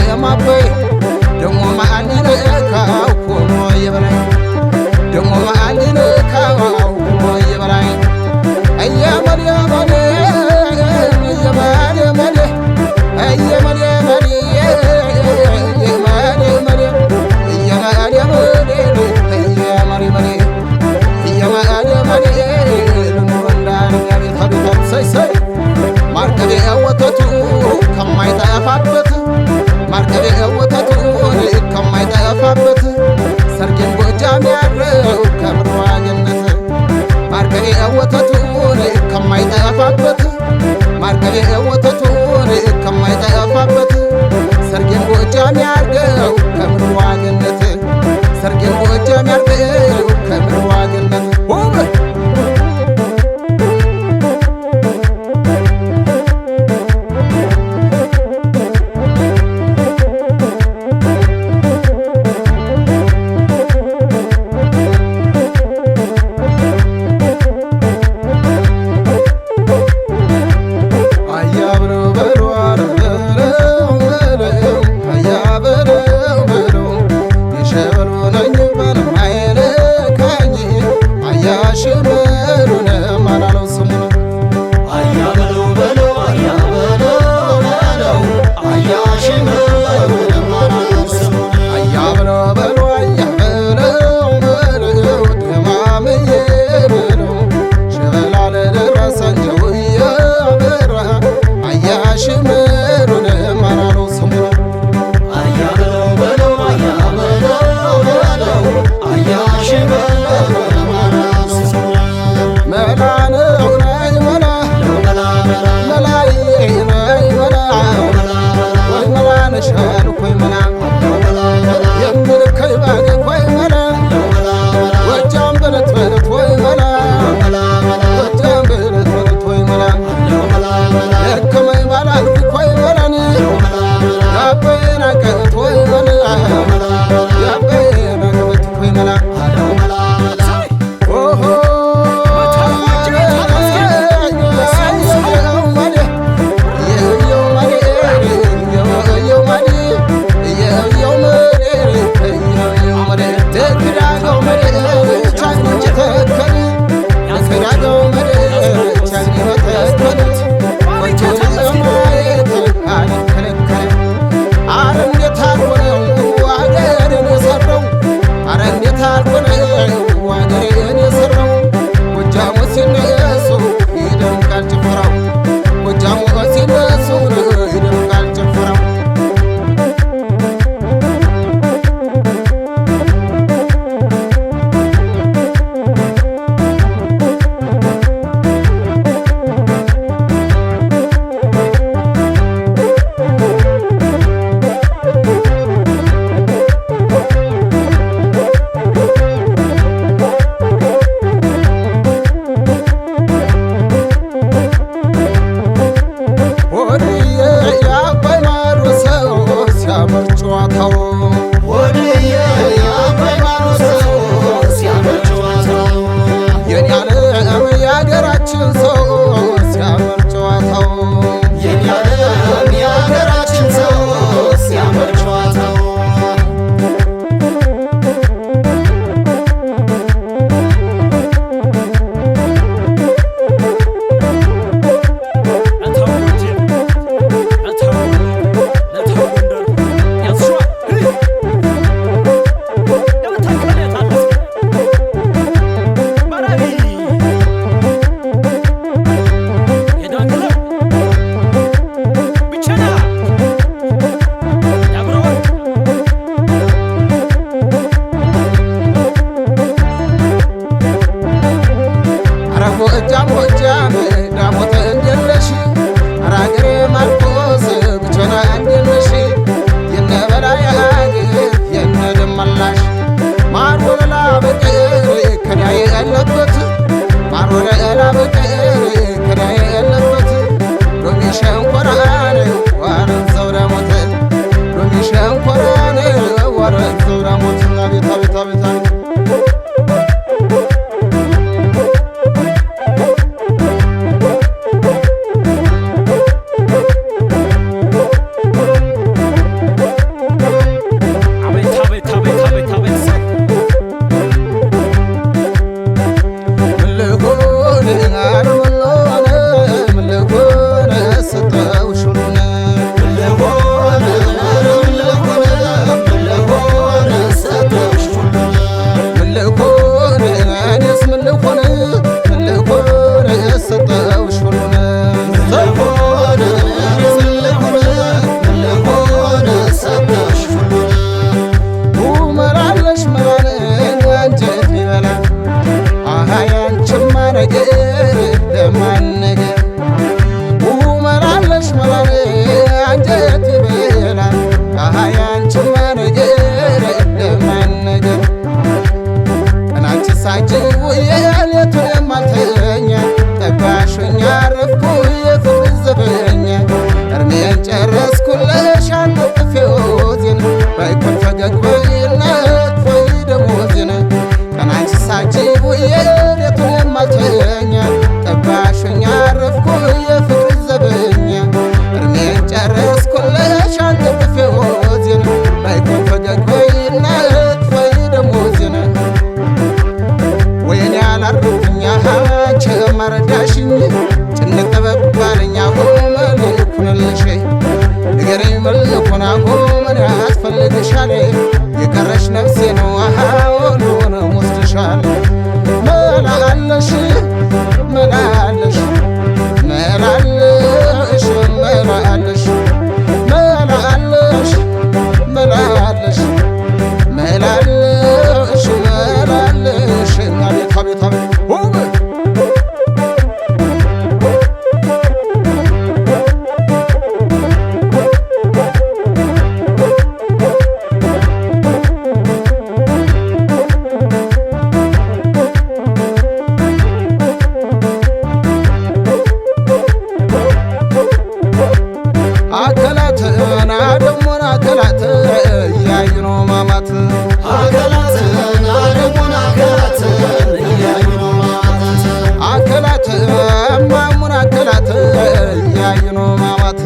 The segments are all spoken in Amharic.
የማበይ ደሞ ማአሊነ ካው ኮኖ የበላይ ደሞ ማአሊነ ካው ኮኖ የበላይ አያመል ያመል የማል መል አያመል ያመል የማል መል የማል መል የማል መል የማል መል ለኑንዳን ያቤት ሀቢታት ሰይ ማርከቤ ወተቱ ከማይጠፋበት ማርከቤ ወተቱ ከማይጠፋበት ሰርጌን ጎጃም ያረው ከምድሯ ገነት ማርከቤ ወተቱ ከማይጠፋበት ማርከቤ ወተቱ ከማይጠፋበት ሰርጌን ጎጃም ያርገው ከምድሯ ገነት ሰርጌን ጎጃም ያርገው ከምድሯ ገነት ጨረስኩልሽ አንጥፌዎዜን ባይኮን ፈገግ በይነት ወይ ደሞዜን ቀናንቺ ሳጅብ ውዬ ሌቱን የማልተኛ ጠባሾኛ አረፍኩ የፍቅር ዘበኛ እርሜን ጨረስኩልሽ አንጥፌዎዜን ባይኮን ፈገግ በይነት ወይ ደሞዜን ወይኔ ያላርኩኛ ቸመረዳሽኝ ጭንቅ ጠበብ ባለኛ መልኩንልሽ ንገረኝ መልኩና ምን ያስፈልግሻል የቀረሽ ነፍሴ ነው ሁሉን ወስድሻል መላለሽ መላለሽ መላለሽ መላለሽ መላለሽ መላለሽ መላለሽ መላለሽ አቤት አቤት አቤት አከላትና ደሞና አከላት እያዩ ነው ማማት አከላትና ደሞና አከላት እያዩ ነው ማማት አከላት ማሙን አከላት እያዩ ነው ማማት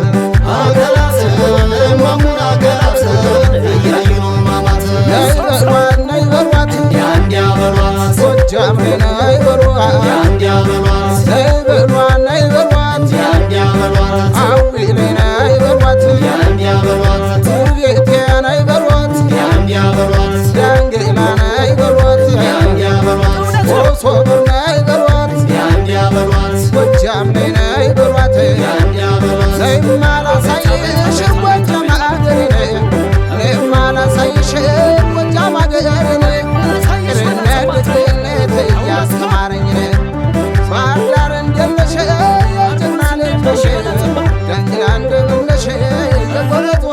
አከላት ማሙን አከላት እያዩ ነው ማማት ነይበሏት ነይበሏት ያንዲያ በሏት ጎጃም ነይ በሏት ያንዲያ በሏት ነይበሏት ነይበሏት ያንዲያ በሏት አዊ ነይ በሏት ያንዲያ በሏት ትርቤቴ ነይ በሏት ያንዲያ በሏት ዳንግላ ነይ በሏት ያንዲያ በሏት ኮሶብር ነይ በሏት ያንዲያ በሏት ጎጃም ነይ በሏት ያንዲያ በሏት እኔማ ላሳይሽ ጎጃም አገሬ እኔማ ላሳይሽ ጎጃም አገሬ ቅንነት እያስተማረኝ ባህርዳር እንደነሽ የጀግና ልጅ ነሽ ዳንግላ እንደምነሽ የጎበዝ